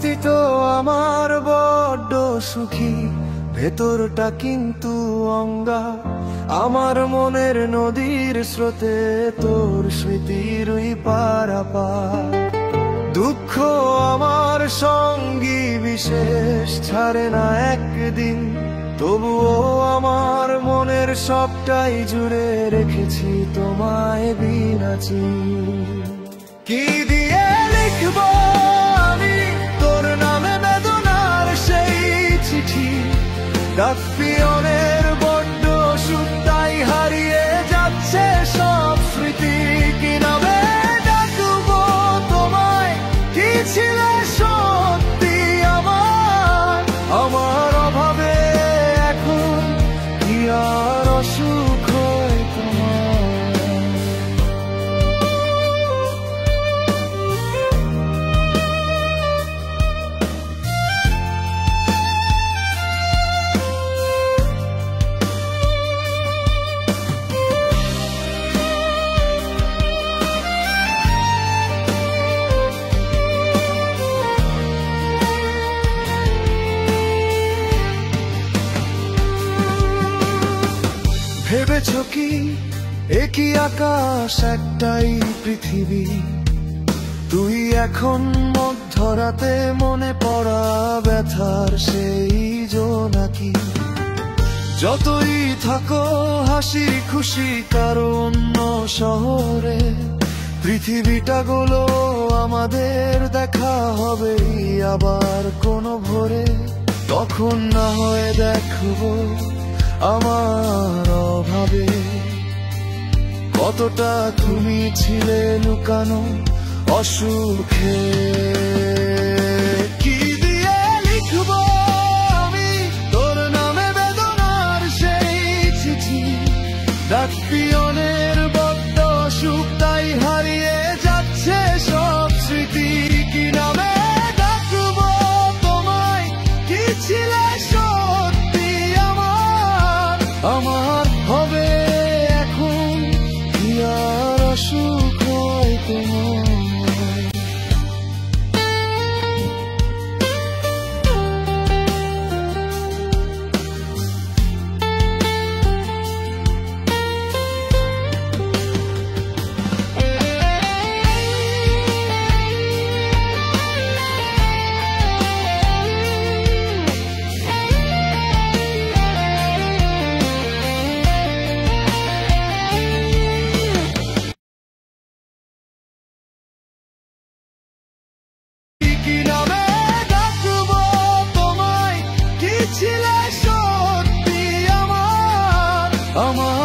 পতিত আমার বড্ড সুখী, ভেতরটা কিন্তু অঙ্গা। আমার মনের নদীর স্রোতে তোর স্মৃতির পারাপার। দুঃখ আমার সঙ্গী বিশেষ ছাড়ে না একদিন, তবুও আমার মনের সবটাই জুড়ে রেখেছি তোমায় বিনাচি। কি দিয়ে লিখব আমি তোর নামে বেদনার সেই চিঠি? ডাক পিয়নের বড্ড সুখ, তাই হারিয়ে যাচ্ছে সব স্মৃতি। কি নামে ডাকবো তোমায়? কি ছিলে সত্যি আমার? আমার অভাবে এখন কি আর অসুখ হয় তোমার? ভেবেছ কি একই আকাশ একটাই পৃথিবী? তুই এখন মধ্যরাতে মনে পড়া ব্যথার সেই জোনাকি। যতই থাকো হাসি খুশি কারো অন্য শহরে, পৃথিবীটা গুলো আমাদের দেখা হবে আবার কোনো ভোরে। তখন না হয় দেখবো আমার অভাবে কতটা তুমি ছিলে লুকানো অসুখে। কি দিয়ে লিখব আমি তোর নামে বেদনার সেই চিঠি? ডাক পিয়নের বড্ড সুখ, তাই হারিয়ে যাচ্ছে সব স্মৃতি। কি নামে ডাকবো তোমায়? কি ছিলে সত্যি আমার? আমার হবে এখন কি আর অসুখ হয় তোমার? কি নামে ডাকবো তোমায়? কি ছিলে সত্যি আমার? আমার